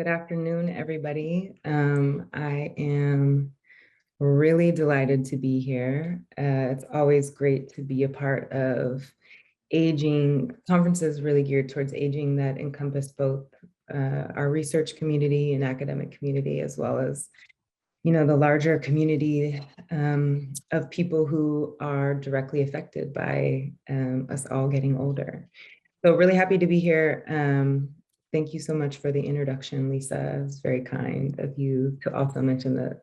Good afternoon, everybody. I am really delighted to be here. It's always great to be a part of aging conferences really geared towards aging that encompass both our research community and academic community, as well as the larger community of people who are directly affected by us all getting older. So really happy to be here. Thank you so much for the introduction, Lisa. It was very kind of you to also mention that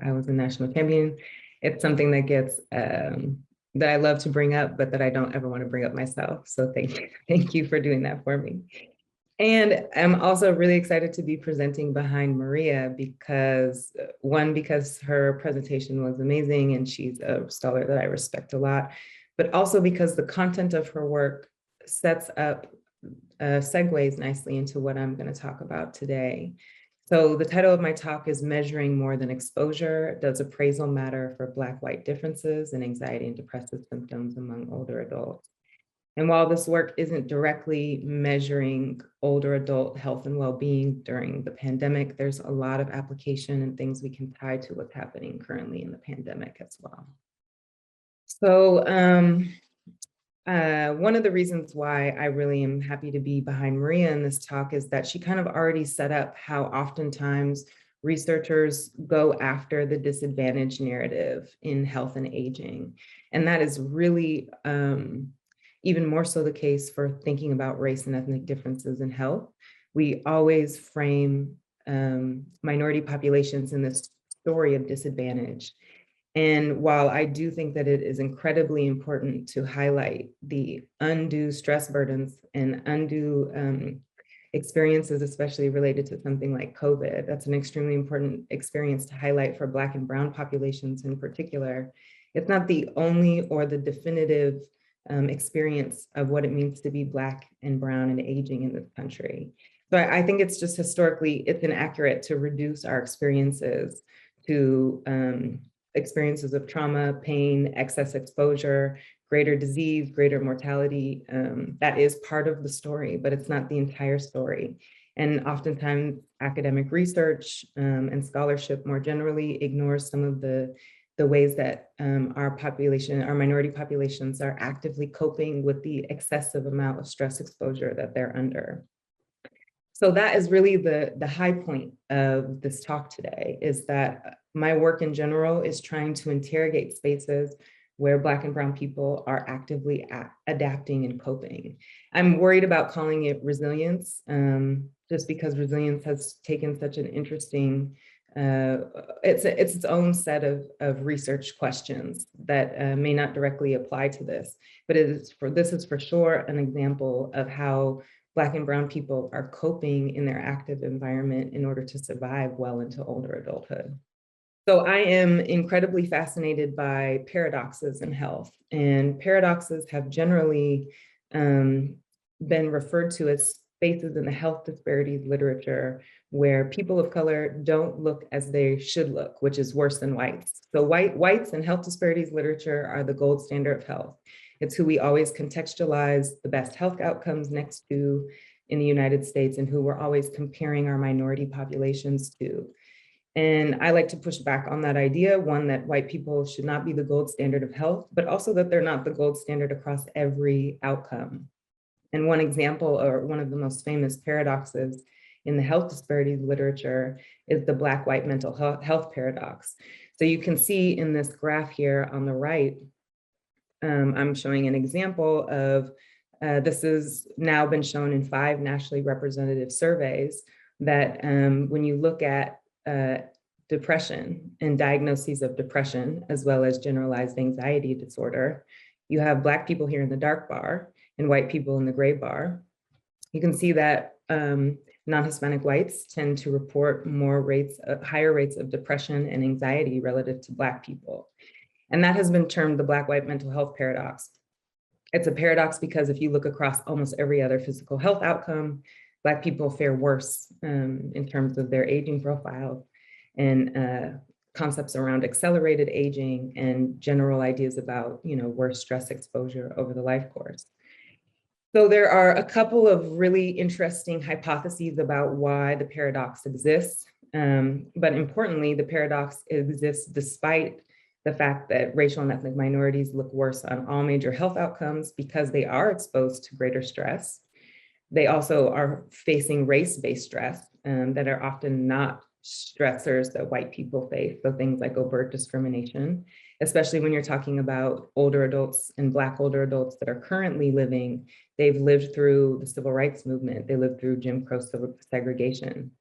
I was a national champion. It's something that gets that I love to bring up, but that I don't ever want to bring up myself. So thank you for doing that for me. And I'm also really excited to be presenting behind Maria because because her presentation was amazing and she's a scholar that I respect a lot, but also because the content of her work sets up segues nicely into what I'm going to talk about today. So the title of my talk is Measuring More Than Exposure: Does Appraisal Matter for Black-White Differences in Anxiety and Depressive Symptoms Among Older Adults? And while this work isn't directly measuring older adult health and well-being during the pandemic, there's a lot of application and things we can tie to what's happening currently in the pandemic as well. So one of the reasons why I really am happy to be behind Maria in this talk is that she kind of already set up how oftentimes researchers go after the disadvantaged narrative in health and aging. And that is really even more so the case for thinking about race and ethnic differences in health. We always frame minority populations in this story of disadvantage. And while I do think that it is incredibly important to highlight the undue stress burdens and undue experiences, especially related to something like COVID, that's an extremely important experience to highlight for Black and Brown populations in particular. It's not the only or the definitive experience of what it means to be Black and Brown and aging in this country. So I think it's just historically, it's inaccurate to reduce our experiences to experiences of trauma, pain, excess exposure, greater disease, greater mortality. That is part of the story, but it's not the entire story. And oftentimes academic research and scholarship more generally ignores some of the ways that our minority populations are actively coping with the excessive amount of stress exposure that they're under. So that is really the high point of this talk today, is that my work in general is trying to interrogate spaces where Black and Brown people are actively adapting and coping. I'm worried about calling it resilience, just because resilience has taken such an interesting, it's its own set of research questions that may not directly apply to this, but this is for sure an example of how Black and Brown people are coping in their active environment in order to survive well into older adulthood. So I am incredibly fascinated by paradoxes in health, and paradoxes have generally been referred to as spaces in the health disparities literature where people of color don't look as they should look, which is worse than whites. So whites in health disparities literature are the gold standard of health. It's who we always contextualize the best health outcomes next to in the United States, and who we're always comparing our minority populations to. And I like to push back on that idea, one, that white people should not be the gold standard of health, but also that they're not the gold standard across every outcome. And one example, or one of the most famous paradoxes in the health disparities literature, is the Black-white mental health paradox. So you can see in this graph here on the right, I'm showing an example of, this has now been shown in 5 nationally representative surveys, that when you look at depression and diagnoses of depression, as well as generalized anxiety disorder, you have Black people here in the dark bar and white people in the gray bar. You can see that non-Hispanic whites tend to report higher rates of depression and anxiety relative to Black people. And that has been termed the Black-white mental health paradox. It's a paradox because if you look across almost every other physical health outcome, Black people fare worse in terms of their aging profile and concepts around accelerated aging and general ideas about worse stress exposure over the life course. So there are a couple of really interesting hypotheses about why the paradox exists. But importantly, the paradox exists despite the fact that racial and ethnic minorities look worse on all major health outcomes because they are exposed to greater stress. They also are facing race-based stress that are often not stressors that white people face. So things like overt discrimination, especially when you're talking about older adults and Black older adults that are currently living, they've lived through the civil rights movement, they lived through Jim Crow segregation.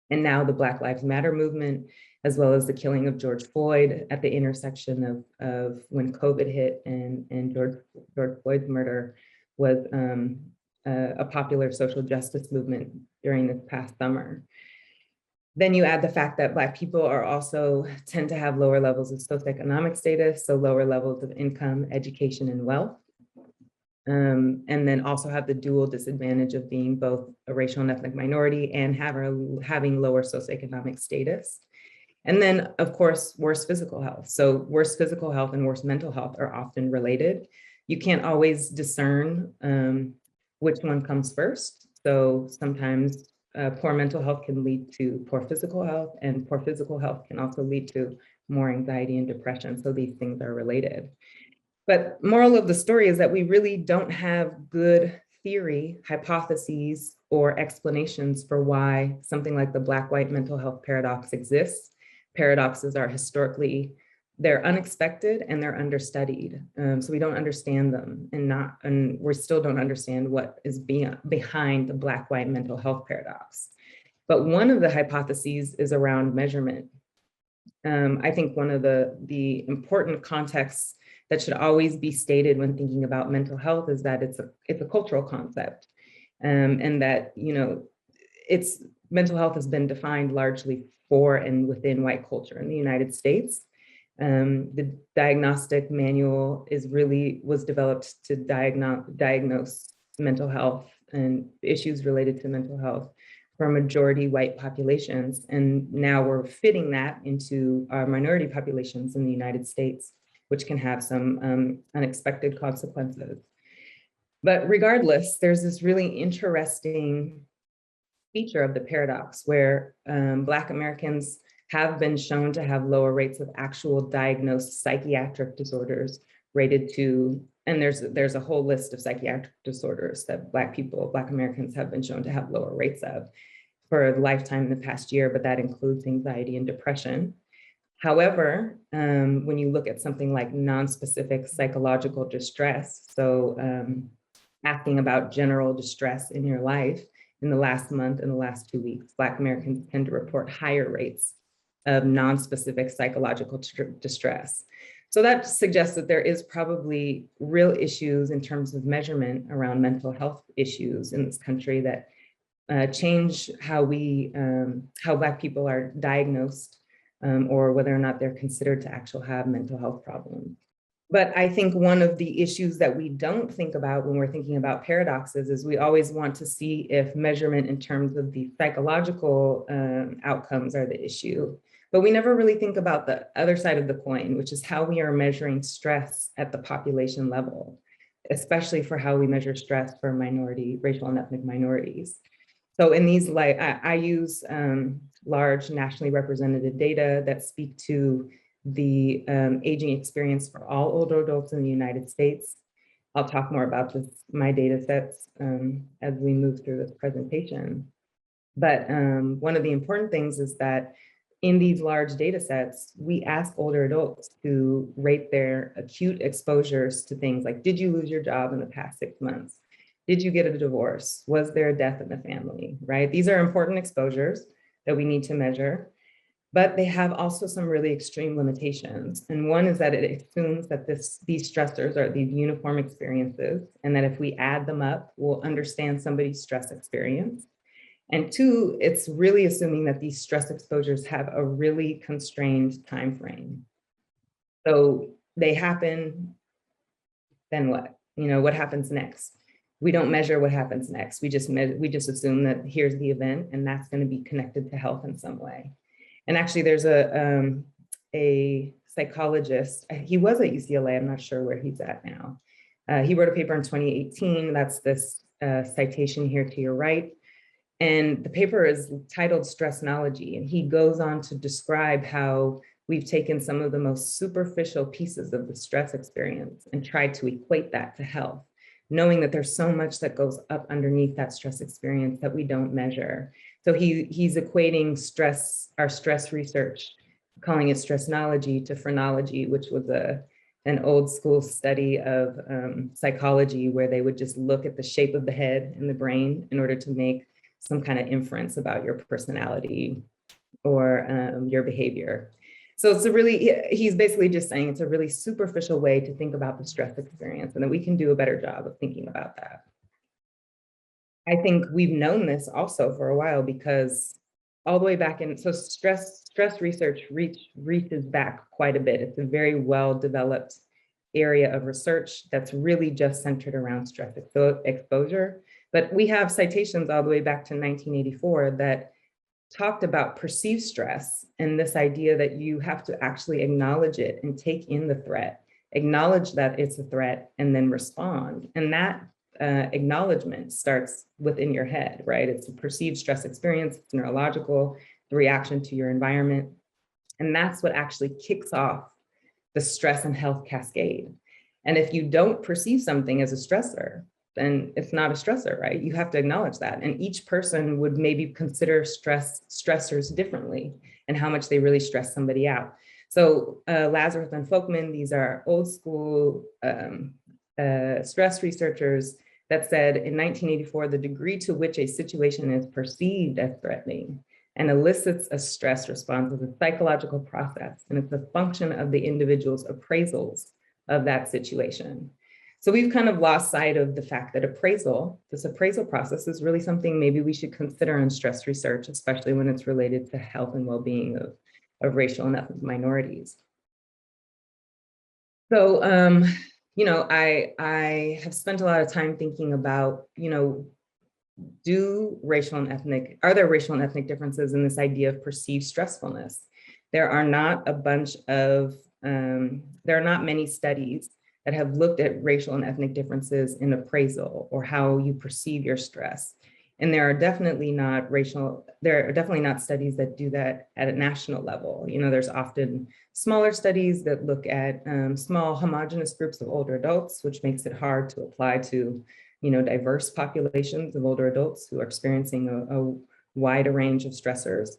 And now the Black Lives Matter movement, as well as the killing of George Floyd at the intersection of when COVID hit and George Floyd's murder was a popular social justice movement during this past summer. Then you add the fact that Black people are also tend to have lower levels of socioeconomic status, so lower levels of income, education, and wealth. And then also have the dual disadvantage of being both a racial and ethnic minority and having lower socioeconomic status. And then, of course, worse physical health. So worse physical health and worse mental health are often related. You can't always discern which one comes first. So sometimes poor mental health can lead to poor physical health, and poor physical health can also lead to more anxiety and depression. So these things are related. But moral of the story is that we really don't have good theory, hypotheses, or explanations for why something like the Black-white mental health paradox exists. Paradoxes are historically, they're unexpected and they're understudied. So we don't understand them and we still don't understand what is behind the Black-white mental health paradox. But one of the hypotheses is around measurement. I think one of the important contexts that should always be stated when thinking about mental health is that it's a cultural concept, and that mental health has been defined largely for and within white culture in the United States. The diagnostic manual was developed to diagnose mental health and issues related to mental health for majority white populations. And now we're fitting that into our minority populations in the United States, which can have some unexpected consequences. But regardless, there's this really interesting feature of the paradox where Black Americans have been shown to have lower rates of actual diagnosed psychiatric disorders rated to, and there's a whole list of psychiatric disorders that Black Americans have been shown to have lower rates of for a lifetime in the past year, but that includes anxiety and depression. However, when you look at something like nonspecific psychological distress, so asking about general distress in your life in the last month and the last 2 weeks, Black Americans tend to report higher rates of nonspecific psychological distress. So that suggests that there is probably real issues in terms of measurement around mental health issues in this country that change how Black people are diagnosed or whether or not they're considered to actually have mental health problems. But I think one of the issues that we don't think about when we're thinking about paradoxes is we always want to see if measurement in terms of the psychological outcomes are the issue. But we never really think about the other side of the coin, which is how we are measuring stress at the population level, especially for how we measure stress for racial and ethnic minorities. So in these, I use large nationally represented data that speak to the aging experience for all older adults in the United States. I'll talk more about my data sets as we move through this presentation. But one of the important things is that in these large data sets, we ask older adults to rate their acute exposures to things like, did you lose your job in the past 6 months? Did you get a divorce? Was there a death in the family, right? These are important exposures that we need to measure, but they have also some really extreme limitations. And one is that it assumes that these stressors are these uniform experiences, and that if we add them up, we'll understand somebody's stress experience. And two, it's really assuming that these stress exposures have a really constrained time frame. So they happen, then what? What happens next? We don't measure what happens next. We just assume that here's the event and that's going to be connected to health in some way. And actually there's a psychologist, he was at UCLA, I'm not sure where he's at now, He wrote a paper in 2018. That's this citation here to your right. And the paper is titled Stressnology. And he goes on to describe how we've taken some of the most superficial pieces of the stress experience and tried to equate that to health, knowing that there's so much that goes up underneath that stress experience that we don't measure. So he's equating stress, our stress research, calling it stressnology, to phrenology, which was an old school study of psychology, where they would just look at the shape of the head and the brain in order to make some kind of inference about your personality or your behavior. So it's a really, he's basically just saying it's a really superficial way to think about the stress experience, and that we can do a better job of thinking about that. I think we've known this also for a while, because all the way back in, so stress research reaches back quite a bit. It's a very well developed area of research that's really just centered around stress exposure. But we have citations all the way back to 1984 that talked about perceived stress, and this idea that you have to actually acknowledge it and take in the threat, acknowledge that it's a threat, and then respond. And that acknowledgement starts within your head, right? It's a perceived stress experience, it's neurological, the reaction to your environment. And that's what actually kicks off the stress and health cascade. And if you don't perceive something as a stressor, then it's not a stressor, right? You have to acknowledge that. And each person would maybe consider stressors differently and how much they really stress somebody out. So Lazarus and Folkman, these are old school stress researchers that said in 1984, the degree to which a situation is perceived as threatening and elicits a stress response is a psychological process, and it's a function of the individual's appraisals of that situation. So we've kind of lost sight of the fact that this appraisal process is really something maybe we should consider in stress research, especially when it's related to health and well-being of racial and ethnic minorities. So, I have spent a lot of time thinking about, are there racial and ethnic differences in this idea of perceived stressfulness? There are not many studies that have looked at racial and ethnic differences in appraisal or how you perceive your stress. And there are definitely not studies that do that at a national level. There's often smaller studies that look at small homogeneous groups of older adults, which makes it hard to apply to, diverse populations of older adults who are experiencing a wider range of stressors.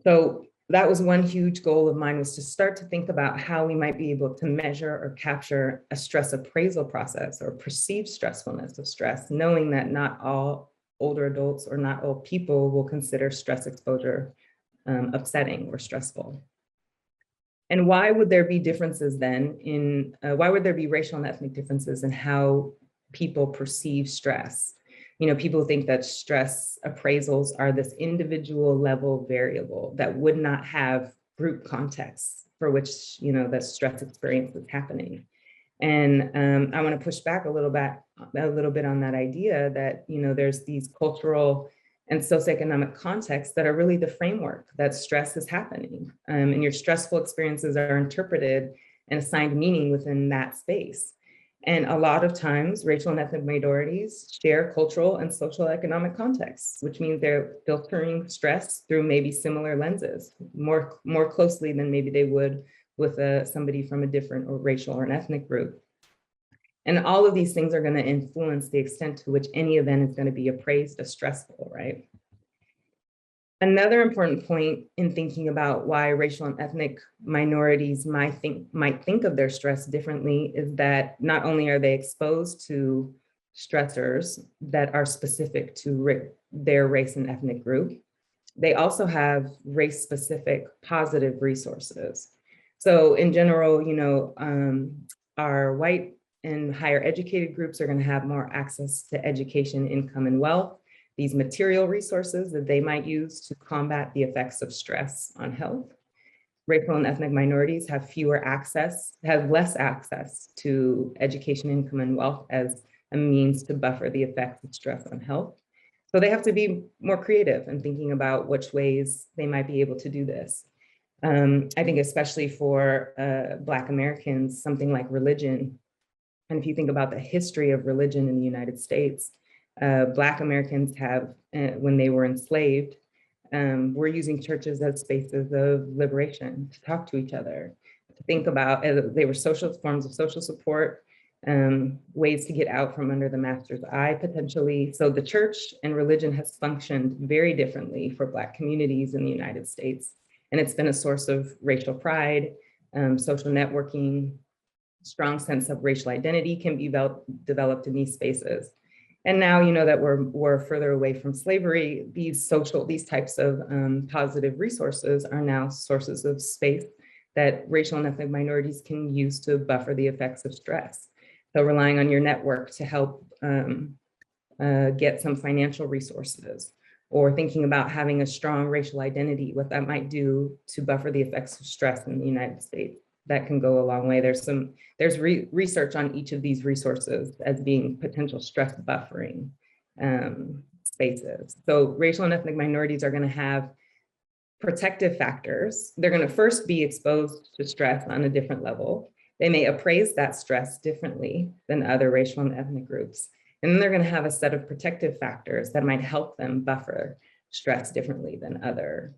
So that was one huge goal of mine, was to start to think about how we might be able to measure or capture a stress appraisal process or perceived stressfulness of stress, knowing that not all older adults or not all people will consider stress exposure upsetting or stressful. And why would there be differences then why would there be racial and ethnic differences in how people perceive stress? People think that stress appraisals are this individual level variable that would not have group contexts for which, the stress experience is happening. And I want to push back a little bit on that idea that, there's these cultural and socioeconomic contexts that are really the framework that stress is happening. And your stressful experiences are interpreted and assigned meaning within that space. And a lot of times, racial and ethnic minorities share cultural and social economic contexts, which means they're filtering stress through maybe similar lenses, more closely than maybe they would with somebody from a different or racial or an ethnic group. And all of these things are going to influence the extent to which any event is going to be appraised as stressful, right? Another important point in thinking about why racial and ethnic minorities might think of their stress differently is that not only are they exposed to stressors that are specific to their race and ethnic group, they also have race-specific positive resources. So in general, our white and higher educated groups are going to have more access to education, income, and wealth, these material resources that they might use to combat the effects of stress on health. Racial and ethnic minorities have less access to education, income, and wealth as a means to buffer the effects of stress on health. So they have to be more creative in thinking about which ways they might be able to do this. I think especially for Black Americans, something like religion And if you think about the history of religion in the United States, Black Americans have, when they were enslaved, were using churches as spaces of liberation to talk to each other, to think about, they were social forms of social support, ways to get out from under the master's eye potentially. So the church and religion has functioned very differently for Black communities in the United States. And it's been a source of racial pride, social networking, strong sense of racial identity can be developed in these spaces. And now, you know, that we're further away from slavery, these types of positive resources are now sources of space that racial and ethnic minorities can use to buffer the effects of stress. So relying on your network to help get some financial resources, or thinking about having a strong racial identity, what that might do to buffer the effects of stress in the United States. That can go a long way. There's research on each of these resources as being potential stress buffering spaces. So racial and ethnic minorities are going to have protective factors. They're going to first be exposed to stress on a different level. They may appraise that stress differently than other racial and ethnic groups. And then they're going to have a set of protective factors that might help them buffer stress differently than other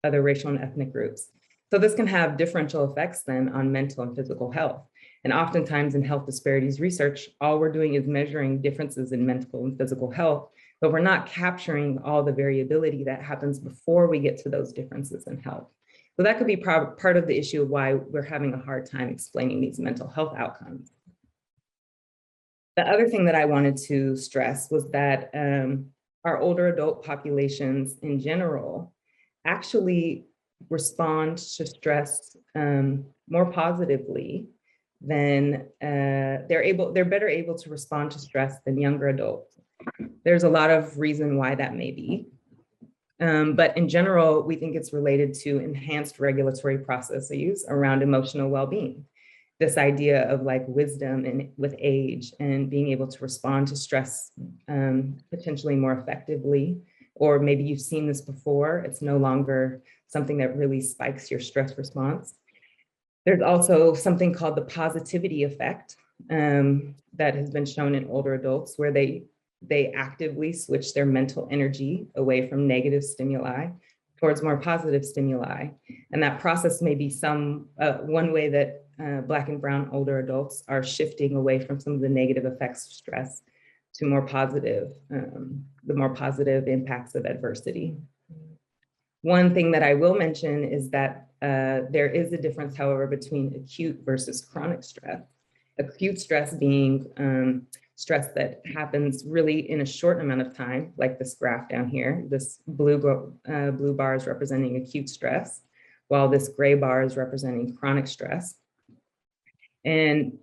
racial and ethnic groups. So this can have differential effects then on mental and physical health. And oftentimes in health disparities research, all we're doing is measuring differences in mental and physical health, but we're not capturing all the variability that happens before we get to those differences in health. So that could be part of the issue of why we're having a hard time explaining these mental health outcomes. The other thing that I wanted to stress was that our older adult populations in general actually respond to stress more positively than they're better able to respond to stress than younger adults. There's a lot of reason why that may be. But in general, we think it's related to enhanced regulatory processes around emotional well-being. This idea of like wisdom and with age and being able to respond to stress potentially more effectively, or maybe you've seen this before, it's no longer something that really spikes your stress response. There's also something called the positivity effect that has been shown in older adults, where they actively switch their mental energy away from negative stimuli towards more positive stimuli. And that process may be one way that Black and brown older adults are shifting away from some of the negative effects of stress to more positive, the more positive impacts of adversity. One thing that I will mention is that there is a difference, however, between acute versus chronic stress. Acute stress being stress that happens really in a short amount of time, like this graph down here. This blue bar is representing acute stress, while this gray bar is representing chronic stress. And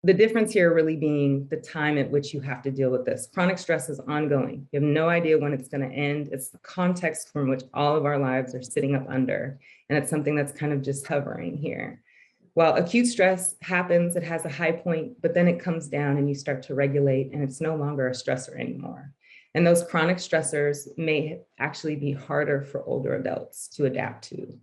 the difference here really being the time at which you have to deal with this. Chronic stress is ongoing. You have no idea when it's going to end. It's the context from which all of our lives are sitting up under. And it's something that's kind of just hovering here. While acute stress happens, it has a high point, but then it comes down and you start to regulate and it's no longer a stressor anymore. And those chronic stressors may actually be harder for older adults to adapt to.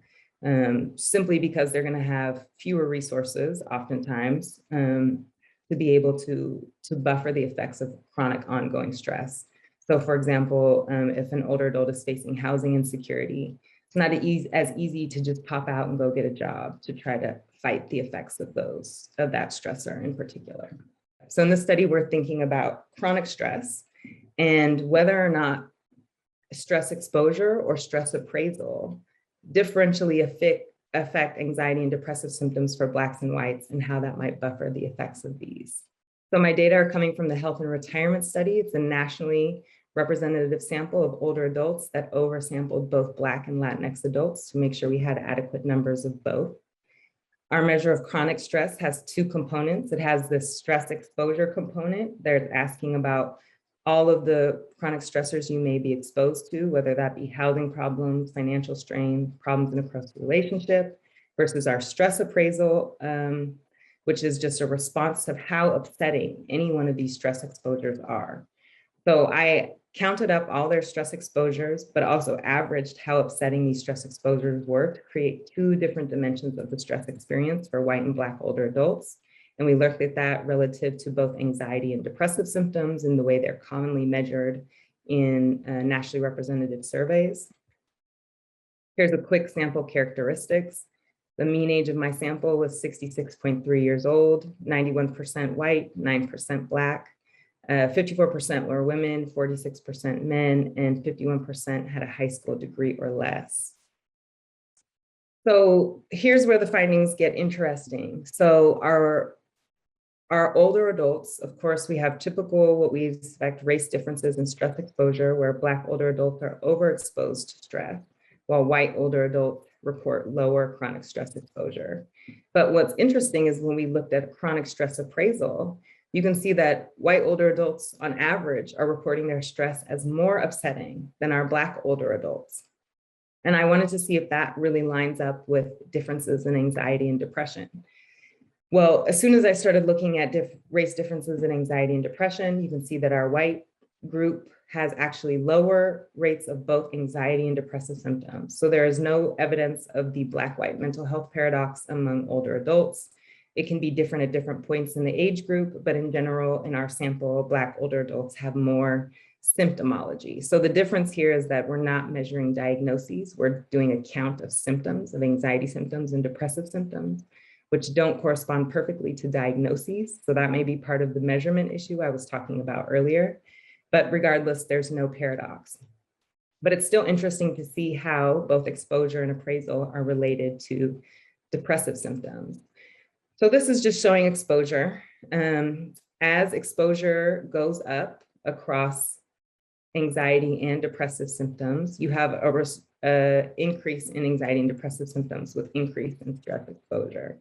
Simply because they're going to have fewer resources oftentimes to be able to buffer the effects of chronic ongoing stress. So for example, if an older adult is facing housing insecurity, it's not as easy to just pop out and go get a job to try to fight the effects of that stressor in particular. So in this study, we're thinking about chronic stress and whether or not stress exposure or stress appraisal differentially affect anxiety and depressive symptoms for Blacks and whites and how that might buffer the effects of these. So my data are coming from the Health and Retirement Study. It's a nationally representative sample of older adults that oversampled both Black and Latinx adults to make sure we had adequate numbers of both. Our measure of chronic stress has two components. It has this stress exposure component. They're asking about all of the chronic stressors you may be exposed to, whether that be housing problems, financial strain, problems in a close relationship, versus our stress appraisal, which is just a response of how upsetting any one of these stress exposures are. So I counted up all their stress exposures, but also averaged how upsetting these stress exposures were to create two different dimensions of the stress experience for white and Black older adults. And we looked at that relative to both anxiety and depressive symptoms and the way they're commonly measured in nationally representative surveys. Here's a quick sample characteristics. The mean age of my sample was 66.3 years old, 91% white, 9% Black, 54% were women, 46% men, and 51% had a high school degree or less. So here's where the findings get interesting. So our older adults, of course, we have typical, what we expect, race differences in stress exposure, where Black older adults are overexposed to stress, while white older adults report lower chronic stress exposure. But what's interesting is when we looked at chronic stress appraisal, you can see that white older adults on average are reporting their stress as more upsetting than our Black older adults. And I wanted to see if that really lines up with differences in anxiety and depression. Well, as soon as I started looking at race differences in anxiety and depression, you can see that our white group has actually lower rates of both anxiety and depressive symptoms. So there is no evidence of the Black-white mental health paradox among older adults. It can be different at different points in the age group, but in general, in our sample, Black older adults have more symptomology. So the difference here is that we're not measuring diagnoses. We're doing a count of symptoms, of anxiety symptoms and depressive symptoms, which don't correspond perfectly to diagnoses. So that may be part of the measurement issue I was talking about earlier. But regardless, there's no paradox. But it's still interesting to see how both exposure and appraisal are related to depressive symptoms. So this is just showing exposure. As exposure goes up across anxiety and depressive symptoms, you have an increase in anxiety and depressive symptoms with increase in stress exposure.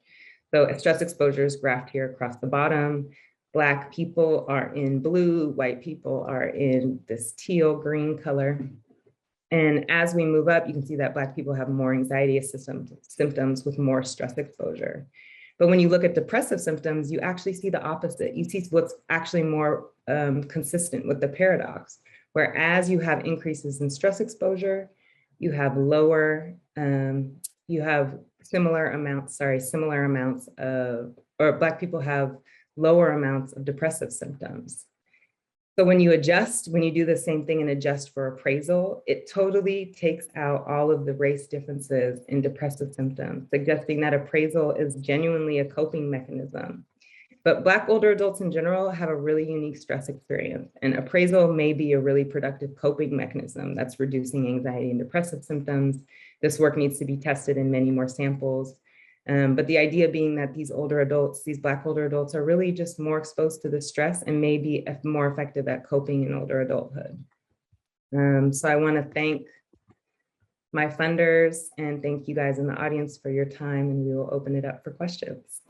So stress exposure is graphed here across the bottom. Black people are in blue, white people are in this teal green color. And as we move up, you can see that Black people have more anxiety symptoms with more stress exposure. But when you look at depressive symptoms, you actually see the opposite. You see what's actually more consistent with the paradox, where as you have increases in stress exposure, you have similar amounts of, or Black people have lower amounts of depressive symptoms. So when you do the same thing and adjust for appraisal, it totally takes out all of the race differences in depressive symptoms, suggesting that appraisal is genuinely a coping mechanism. But Black older adults in general have a really unique stress experience, and appraisal may be a really productive coping mechanism that's reducing anxiety and depressive symptoms. This work needs to be tested in many more samples. But the idea being that these older adults, these Black older adults, are really just more exposed to the stress and may be more effective at coping in older adulthood. So I want to thank my funders and thank you guys in the audience for your time, and we will open it up for questions.